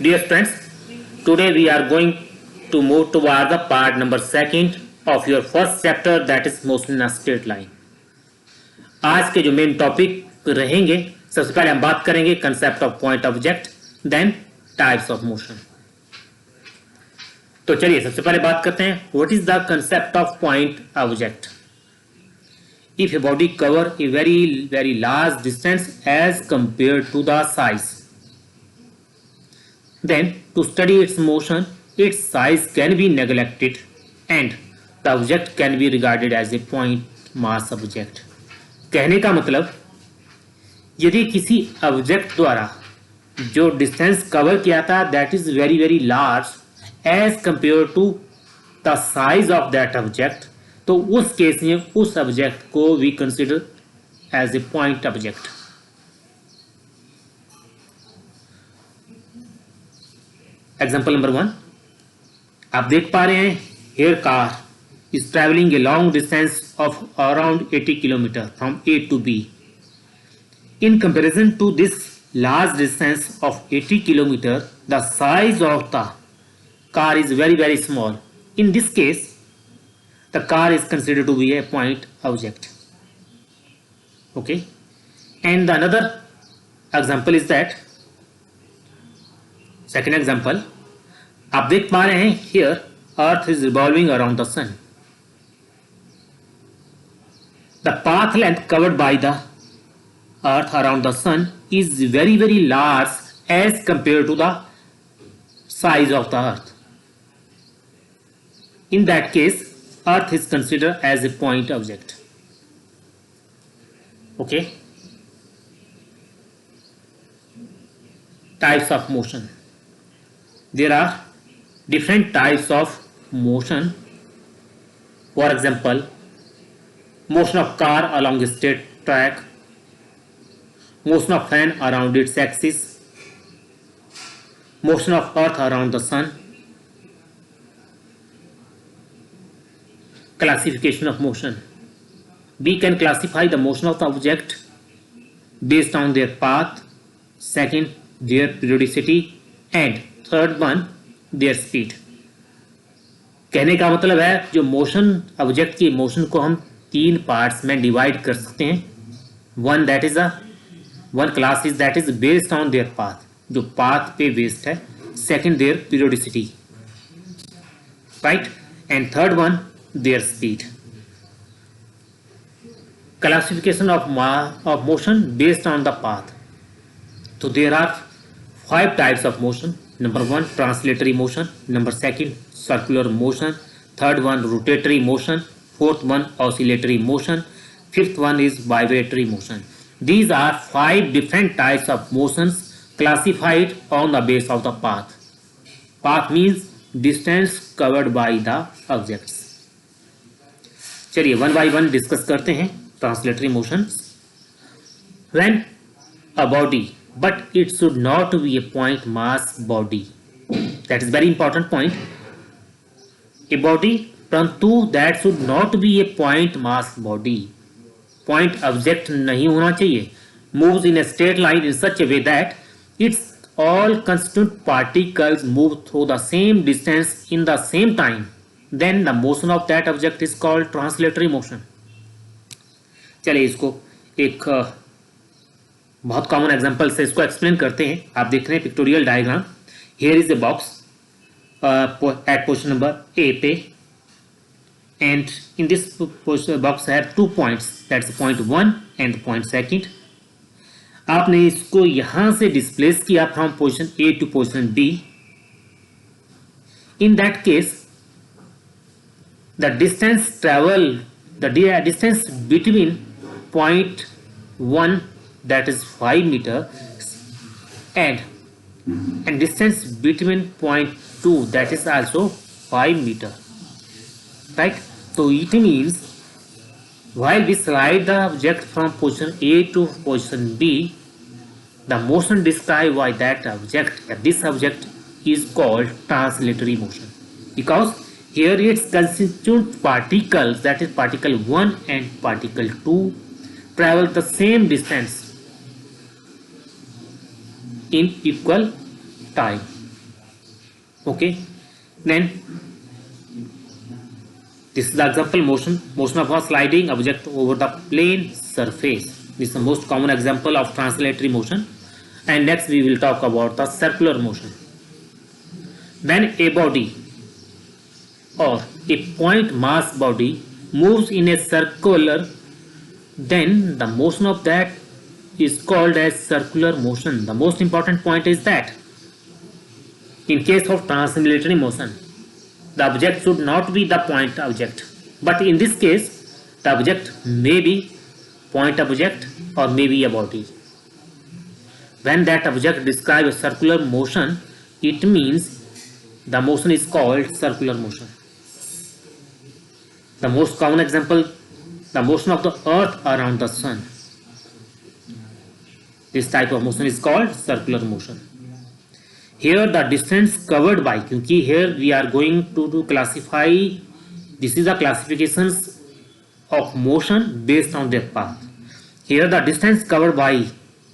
Dear friends, today we are going to move toward the part number second of your first chapter, that is motion in a straight line. आज के जो main topic रहेंगे, सबसे पहले हम बात करेंगे concept of point object, then types of motion. तो चलिए सबसे पहले बात करते हैं what is the concept of point object. If a body cover a very large distance as compared to the size, then to study its motion, its size can be neglected and the object can be regarded as a point mass object. कहने का मतलब यदि किसी object द्वारा जो distance cover किया था that is very large as compare to the size of that object, तो उस केस में उस ऑब्जेक्ट को we consider as a point object. Example number 1 आप देख पा रहे हैं, here car is travelling a long distance of around 80 kilometre from A to B. In comparison to this large distance of 80 kilometre the size of the car is very small. In this case the car is considered to be a point object. Okay, and the another example is that second example आप देख पा रहे हैं, here earth is revolving around the sun. The path length covered by the earth around the sun is very large as compared to the size of the earth. In that case earth is considered as a point object. Okay, types of motion. There are different types of motion. For example, motion of car along a straight track, motion of fan around its axis, motion of earth around the sun. Classification of motion. We can classify the motion of the object based on their path, second their periodicity, and third one their speed. कहने का मतलब है जो motion object की motion को हम तीन parts में डिवाइड कर सकते हैं. One class is that is based on their path, जो पाथ पे बेस्ड है. Second their periodicity, right, and third one their speed. Classification of motion based on the path. So there are 5 types of motion. Number 1 translatory motion, number 2 circular motion, third one rotatory motion, fourth one oscillatory motion, fifth one is vibratory motion. These are 5 different types of motions classified on the base of the path. Path means distance covered by the objects. चलिए one by one discuss करते हैं. Translatory motion. When a body but it should not be a point mass body, that is very important point. A body परंतु that should not be a point mass body, point object नहीं होना चाहिए. Moves in a straight line in such a way that its all constitute particles move through the same distance in the same time, then the motion of that object is called translatory motion. चलिए इसको एक बहुत common example से इसको explain करते हैं. आप देख रहे हैं pictorial diagram. Here is a box at position number A पे, and in this box have 2 points, that's point 1 and point 2. आपने इसको यहां से डिस्प्लेस किया from position A to position B. In that case the distance between point 1 that is 5 meter and distance between point 2 that is also 5 meter, right? So it means while we slide the object from position A to position B, the motion described by this object is called translatory motion, because here its constituent particles, that is particle 1 and particle 2, travel the same distance in equal time. Okay, then this is the example motion of a sliding object over the plane surface. This is the most common example of translatory motion. And next we will talk about the circular motion. When a body or a point mass body moves in a circular, then the motion of that is called as circular motion. The most important point is that in case of translatory motion, the object should not be the point object, but in this case the object may be point object or maybe a body. When that object describes a circular motion, it means the motion is called circular motion. The most common example, the motion of the earth around the sun. This type of motion is called circular motion. Here the distance covered by, क्योंकि here we are going to classify, this is the classifications of motion based on their path. Here the distance covered by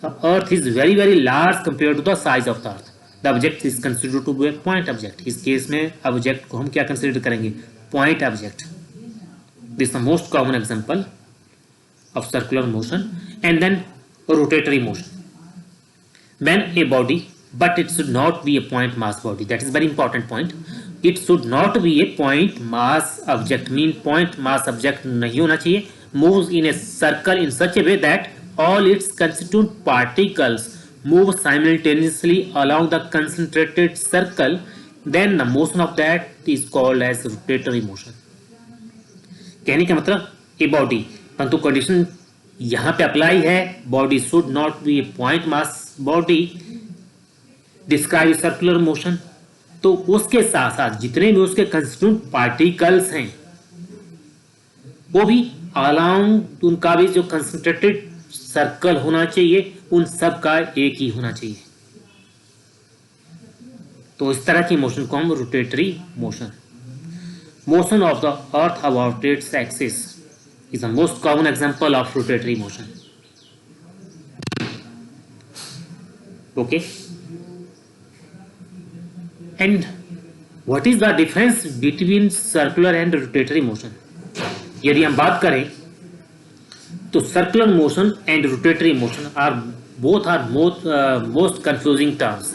the earth is very very large compared to the size of the earth. The object is considered to be a point object. इस case में object को हम क्या consider करेंगे? Point object. This is the most common example of circular motion. And then rotatory motion. When a body, but it should not be a point mass body. That is very important point. It should not be a point mass object. Mean point mass object नहीं होना चाहिए. Moves in a circle in such a way that all its constituent particles move simultaneously along the concentrated circle. Then the motion of that is called as rotatory motion. कहने का मतलब a body, परंतु condition यहाँ पे apply है, body should not be a point mass body, describe circular motion. तो उसके साथ साथ जितने भी उसके कंस्टिट्यूएंट पार्टिकल्स हैं वो भी अलाउंग, उनका भी जो कंसंट्रेटेड सर्कल होना चाहिए, उन सब का एक ही होना चाहिए. तो इस तरह की मोशन को हम rotatory motion. Motion of the earth about its axis is the most common example of rotatory motion. Okay, and what is the difference between circular and rotatory motion? यदि हम बात करें तो circular motion and rotatory motion are both most confusing terms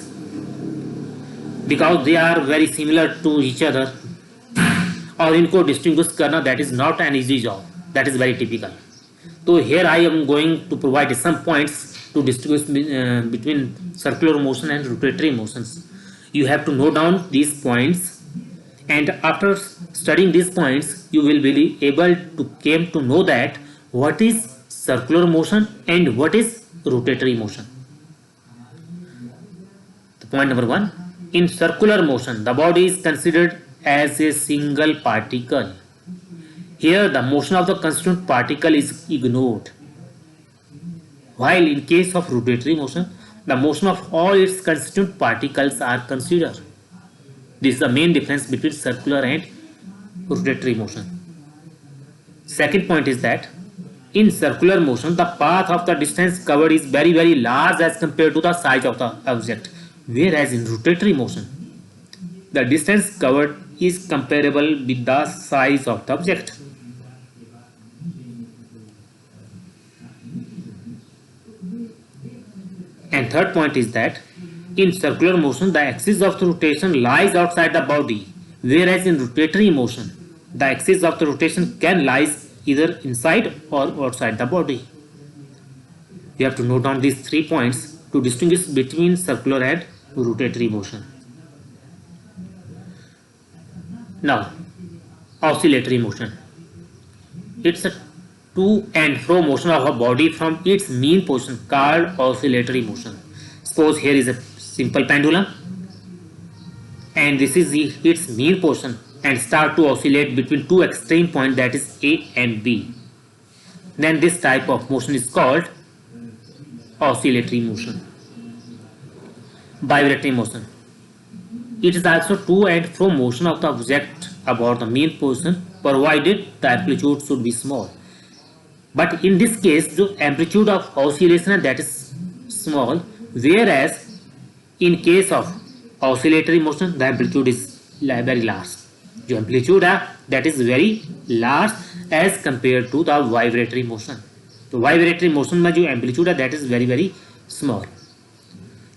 because they are very similar to each other. और इनको distinguish करना that is not an easy job. That is very typical. So here I am going to provide some points to distinguish between circular motion and rotatory motions. You have to note down these points, and after studying these points you will be able to came to know that what is circular motion and what is rotatory motion. The point number 1, in circular motion the body is considered as a single particle. Here the motion of the constituent particle is ignored, while in case of rotatory motion the motion of all its constituent particles are considered. This is the main difference between circular and rotatory motion. Second point is that in circular motion the path of the distance covered is very very large as compared to the size of the object, whereas in rotatory motion the distance covered is comparable with the size of the object. And third point is that in circular motion the axis of the rotation lies outside the body, whereas in rotatory motion the axis of the rotation can lies either inside or outside the body. You have to note down these 3 points to distinguish between circular and rotatory motion. Now, oscillatory motion. It's a to and fro motion of a body from its mean position called oscillatory motion. Suppose here is a simple pendulum and this is its mean position and start to oscillate between two extreme points, that is A and B. Then this type of motion is called oscillatory motion. Vibratory motion. It is also to and fro motion of the object about the mean position provided the amplitude should be small. But in this case the amplitude of oscillation that is small, whereas in case of Oscillatory motion, the amplitude is very large. जो amplitude है that is very large as compare to the vibratory motion. तो vibratory motion में जो amplitude है that is very very small.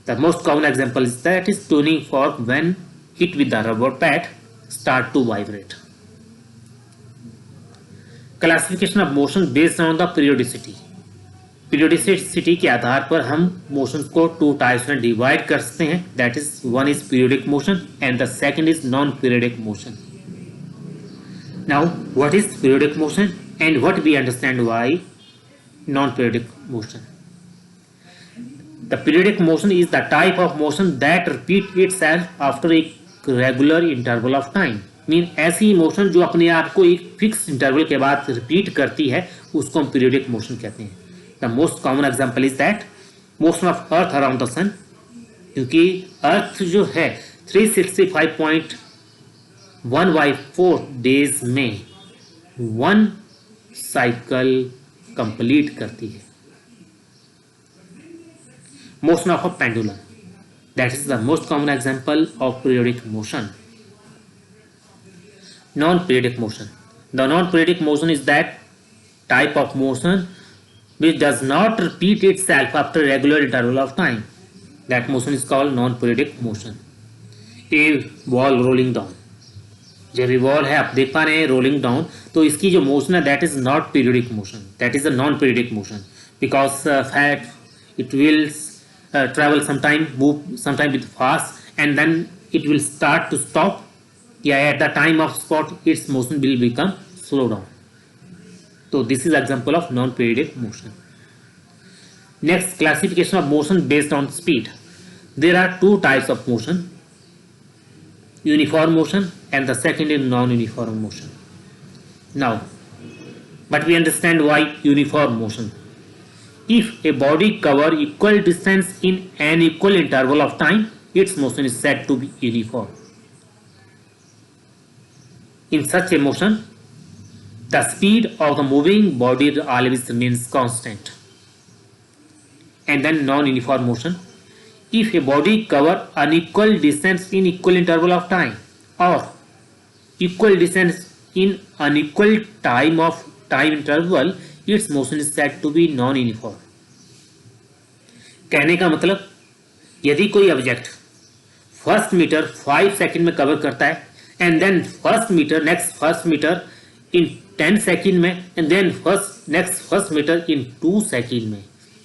The most common example is that is tuning fork when hit with the rubber pad start to vibrate. Classification of motion based on the periodicity. Periodicity के आधार पर हम motion को two types में divide कर सकते हैं. That is one is periodic motion and the second is non periodic motion. Now what is periodic motion and what we understand why non periodic motion. The periodic motion is the type of motion that repeat itself after a regular interval of time. Mean ऐसी motion जो अपने आप को एक fix interval के बाद repeat करती है उसको हम पीरियोडिक मोशन कहते हैं. The most common example is that motion of Earth around the sun. क्योंकि अर्थ जो है 365.1/4 डेज में 1 साइकिल कंप्लीट करती है. Motion of a pendulum, that is the most common example of periodic motion. Non-periodic motion. The non-periodic motion is that type of motion which does not repeat itself after a regular interval of time. That motion is called non-periodic motion. A ball rolling down. जब ये ball है आप देख पा रहे हैं rolling down, तो इसकी जो मोशन है that is not periodic motion, that is a non periodic motion because fat it will travel sometime, move sometime with fast and then it will start to stop या at the time of spot its motion will become slow down. So this is example of non-periodic motion. Next, classification of motion based on speed. There are two types of motion: uniform motion and the second is non-uniform motion. Now, but we understand why uniform motion. If a body cover equal distance in an equal interval of time, its motion is said to be uniform. In such a motion, the speed of the moving body always remains constant. And then non-uniform motion. If a body cover unequal distance in equal interval of time or equal distance in unequal time interval, its motion is said to be non-uniform. कहने का मतलब यदि कोई object first metre 5 second में cover करता है and then first metre in 10 second में and then first metre in 2 second में,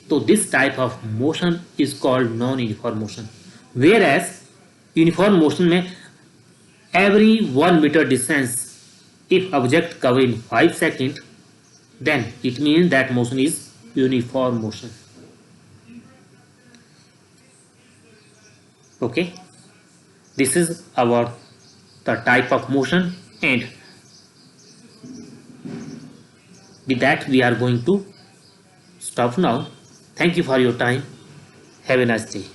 तो this type of motion is called non uniform motion. Whereas uniform motion में every 1 metre distance if object cover in 5 second then it means that motion is uniform motion. Okay, this is about the type of motion, and with that we are going to stop now. Thank you for your time. Have a nice day.